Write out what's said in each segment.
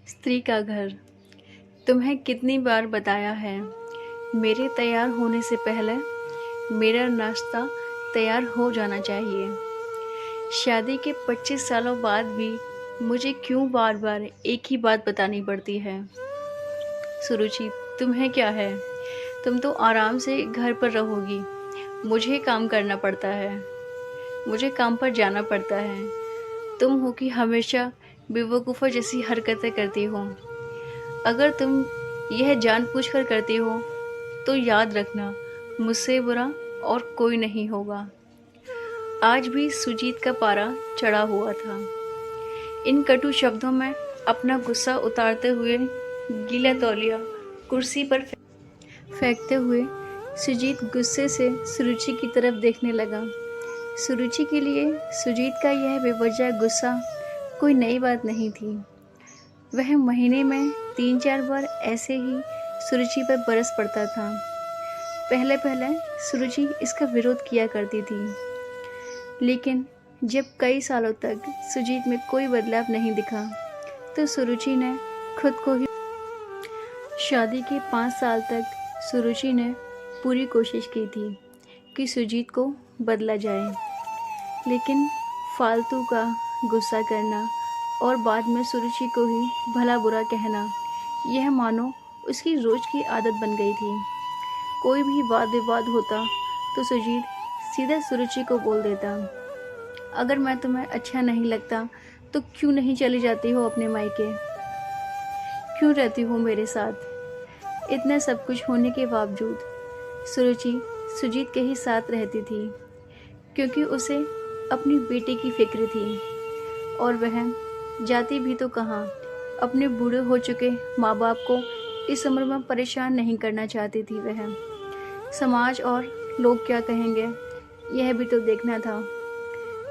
स्त्री का घर। तुम्हें कितनी बार बताया है, मेरे तैयार होने से पहले मेरा नाश्ता तैयार हो जाना चाहिए। शादी के 25 सालों बाद भी मुझे क्यों बार बार एक ही बात बतानी पड़ती है। सुरुचि, तुम्हें क्या है? तुम तो आराम से घर पर रहोगी। मुझे काम करना पड़ता है, मुझे काम पर जाना पड़ता है। तुम हो कि हमेशा बेवकूफ़ों जैसी हरकतें करती हो। अगर तुम यह जानबूझकर करती हो तो याद रखना, मुझसे बुरा और कोई नहीं होगा। आज भी सुजीत का पारा चढ़ा हुआ था। इन कटु शब्दों में अपना गुस्सा उतारते हुए गीला तौलिया कुर्सी पर फेंकते हुए सुजीत गुस्से से सुरुचि की तरफ देखने लगा। सुरुचि के लिए सुजीत का यह बेवजह गुस्सा कोई नई बात नहीं थी। वह महीने में 3-4 बार ऐसे ही सुरुचि पर बरस पड़ता था। पहले पहले सुरुचि इसका विरोध किया करती थी, लेकिन जब कई सालों तक सुजीत में कोई बदलाव नहीं दिखा तो सुरुचि ने खुद को ही शादी के 5 साल तक सुरुचि ने पूरी कोशिश की थी कि सुजीत को बदला जाए, लेकिन फालतू का गुस्सा करना और बाद में सुरुचि को ही भला बुरा कहना, यह मानो उसकी रोज की आदत बन गई थी। कोई भी वाद विवाद होता तो सुजीत सीधा सुरुचि को बोल देता, अगर मैं तुम्हें अच्छा नहीं लगता तो क्यों नहीं चली जाती हो अपने मायके, क्यों रहती हो मेरे साथ। इतना सब कुछ होने के बावजूद सुरुचि सुजीत के ही साथ रहती थी, क्योंकि उसे अपनी बेटी की फिक्र थी। और वह जाती भी तो कहाँ, अपने बूढ़े हो चुके माँ बाप को इस उम्र में परेशान नहीं करना चाहती थी। वह समाज और लोग क्या कहेंगे, यह भी तो देखना था।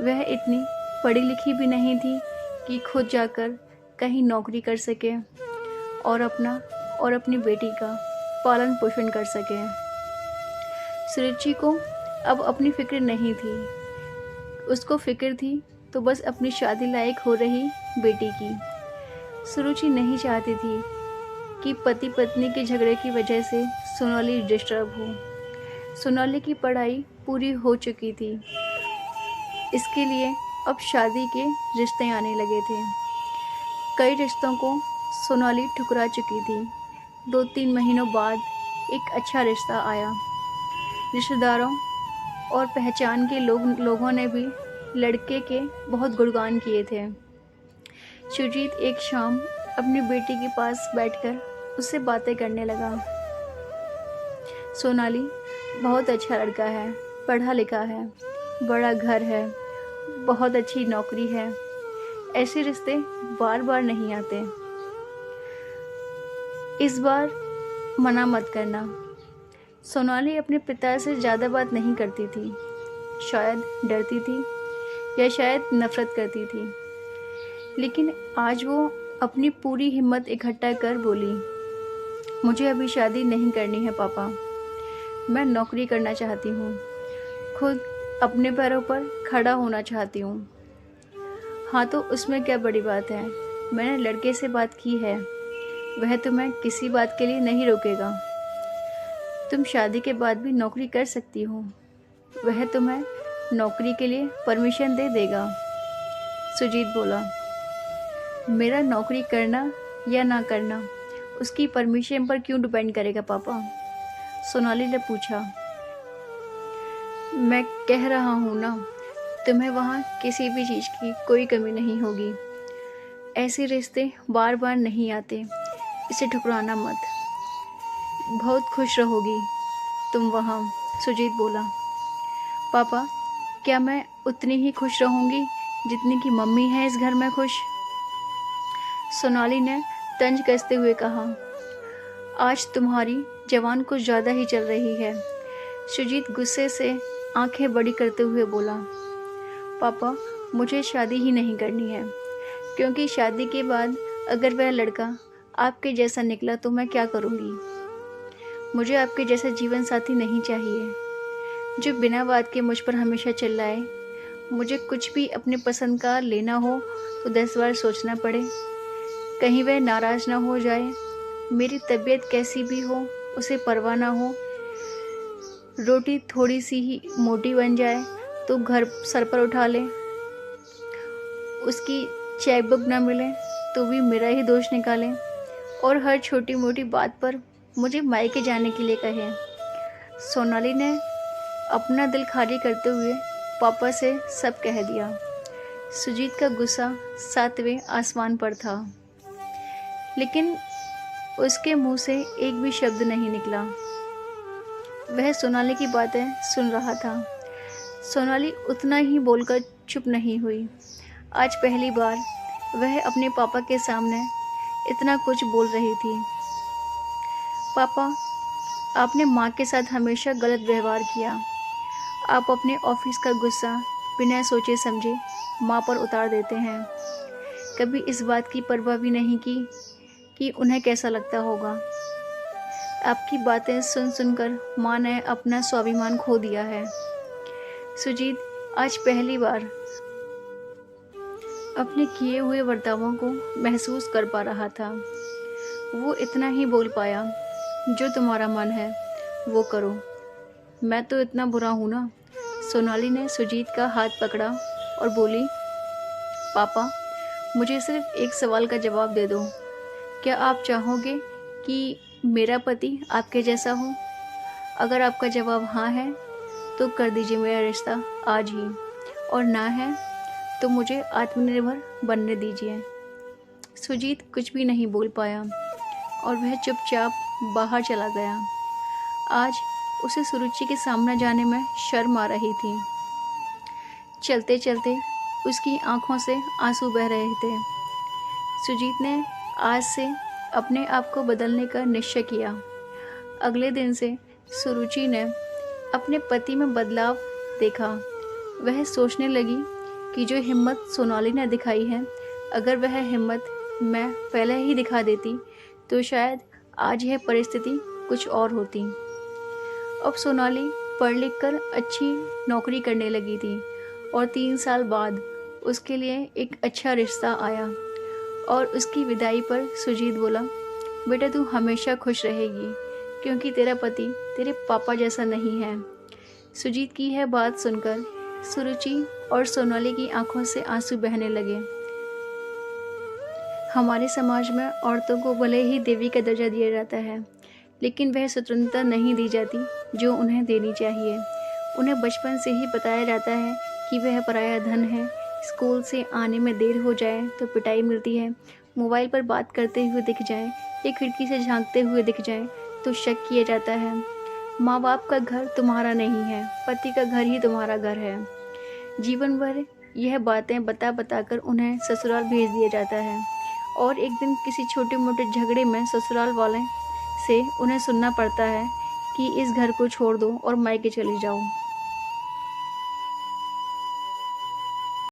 वह इतनी पढ़ी लिखी भी नहीं थी कि खुद जाकर कहीं नौकरी कर सके और अपना और अपनी बेटी का पालन पोषण कर सके। सुरुचि को अब अपनी फिक्र नहीं थी, उसको फिक्र थी तो बस अपनी शादी लायक हो रही बेटी की। सुरुचि नहीं चाहती थी कि पति पत्नी के झगड़े की वजह से सोनाली डिस्टर्ब हो। सोनाली की पढ़ाई पूरी हो चुकी थी, इसके लिए अब शादी के रिश्ते आने लगे थे। कई रिश्तों को सोनाली ठुकरा चुकी थी। 2-3 महीनों बाद एक अच्छा रिश्ता आया। रिश्तेदारों और पहचान के लोगों ने भी लड़के के बहुत गुणगान किए थे। सुजीत एक शाम अपनी बेटी के पास बैठकर उससे बातें करने लगा। सोनाली बहुत अच्छा लड़का है, पढ़ा लिखा है, बड़ा घर है, बहुत अच्छी नौकरी है। ऐसे रिश्ते बार बार नहीं आते। इस बार मना मत करना। सोनाली अपने पिता से ज़्यादा बात नहीं करती थी। शायद डरती थी या शायद नफरत करती थी, लेकिन आज वो अपनी पूरी हिम्मत इकट्ठा कर बोली, मुझे अभी शादी नहीं करनी है पापा। मैं नौकरी करना चाहती हूँ, खुद अपने पैरों पर खड़ा होना चाहती हूँ। हाँ तो उसमें क्या बड़ी बात है, मैंने लड़के से बात की है, वह तुम्हें किसी बात के लिए नहीं रोकेगा। तुम शादी के बाद भी नौकरी कर सकती हो, वह तुम्हें नौकरी के लिए परमिशन दे देगा। सुजीत बोला, मेरा नौकरी करना या ना करना उसकी परमिशन पर क्यों डिपेंड करेगा पापा? सोनाली ने पूछा। मैं कह रहा हूँ ना, तुम्हें वहाँ किसी भी चीज़ की कोई कमी नहीं होगी। ऐसे रिश्ते बार बार नहीं आते, इसे ठुकराना मत। बहुत खुश रहोगी तुम वहाँ, सुजीत बोला। पापा, क्या मैं उतनी ही खुश रहूँगी जितनी कि मम्मी है इस घर में खुश? सोनाली ने तंज कसते हुए कहा, आज तुम्हारी जवान कुछ ज़्यादा ही चल रही है। सुजीत गुस्से से आंखें बड़ी करते हुए बोला, पापा, मुझे शादी ही नहीं करनी है, क्योंकि शादी के बाद अगर वह लड़का आपके जैसा निकला तो मैं क्या करूँगी? मुझे आपके जैसा जीवन साथी नहीं चाहिए, जो बिना बात के मुझ पर हमेशा चिल्लाए। मुझे कुछ भी अपने पसंद का लेना हो तो 10 बार सोचना पड़े। कहीं वह नाराज़ ना हो जाए, मेरी तबीयत कैसी भी हो उसे परवाह ना हो, रोटी थोड़ी सी ही मोटी बन जाए तो घर सर पर उठा ले, उसकी चेकबुक ना मिले तो भी मेरा ही दोष निकाले और हर छोटी मोटी बात पर मुझे मायके जाने के लिए कहे। सोनाली ने अपना दिल खाली करते हुए पापा से सब कह दिया। सुजीत का गुस्सा 7वें आसमान पर था, लेकिन उसके मुंह से एक भी शब्द नहीं निकला। वह सोनाली की बातें सुन रहा था। सोनाली उतना ही बोलकर चुप नहीं हुई। आज पहली बार वह अपने पापा के सामने इतना कुछ बोल रही थी। पापा, आपने माँ के साथ हमेशा गलत व्यवहार किया। आप अपने ऑफिस का गुस्सा बिना सोचे समझे माँ पर उतार देते हैं। कभी इस बात की परवाह भी नहीं की कि उन्हें कैसा लगता होगा। आपकी बातें सुन सुनकर माँ ने अपना स्वाभिमान खो दिया है। सुजीत आज पहली बार अपने किए हुए बर्तावों को महसूस कर पा रहा था। वो इतना ही बोल पाया, जो तुम्हारा मन है वो करो, मैं तो इतना बुरा हूँ ना। सोनाली ने सुजीत का हाथ पकड़ा और बोली, पापा, मुझे सिर्फ एक सवाल का जवाब दे दो। क्या आप चाहोगे कि मेरा पति आपके जैसा हो? अगर आपका जवाब हाँ है तो कर दीजिए मेरा रिश्ता आज ही, और ना है तो मुझे आत्मनिर्भर बनने दीजिए। सुजीत कुछ भी नहीं बोल पाया और वह चुपचाप बाहर चला गया। आज उसे सुरुचि के सामने जाने में शर्म आ रही थी। चलते चलते उसकी आंखों से आंसू बह रहे थे। सुजीत ने आज से अपने आप को बदलने का निश्चय किया। अगले दिन से सुरुचि ने अपने पति में बदलाव देखा। वह सोचने लगी कि जो हिम्मत सोनाली ने दिखाई है, अगर वह हिम्मत मैं पहले ही दिखा देती तो शायद आज यह परिस्थिति कुछ और होती। अब सोनाली पढ़ लिख कर अच्छी नौकरी करने लगी थी और 3 साल बाद उसके लिए एक अच्छा रिश्ता आया। और उसकी विदाई पर सुजीत बोला, बेटा तू हमेशा खुश रहेगी क्योंकि तेरा पति तेरे पापा जैसा नहीं है। सुजीत की यह बात सुनकर सुरुचि और सोनाली की आंखों से आंसू बहने लगे। हमारे समाज में औरतों को भले ही देवी का दर्जा दिया जाता है, लेकिन वह स्वतंत्रता नहीं दी जाती जो उन्हें देनी चाहिए। उन्हें बचपन से ही बताया जाता है कि वह पराया धन है। स्कूल से आने में देर हो जाए तो पिटाई मिलती है, मोबाइल पर बात करते हुए दिख जाए या खिड़की से झांकते हुए दिख जाए तो शक किया जाता है। माँ बाप का घर तुम्हारा नहीं है, पति का घर ही तुम्हारा घर है। जीवन भर यह बातें बता बता कर उन्हें ससुराल भेज दिया जाता है और एक दिन किसी छोटे मोटे झगड़े में ससुराल वाले से उन्हें सुनना पड़ता है कि इस घर को छोड़ दो और मायके चले जाओ।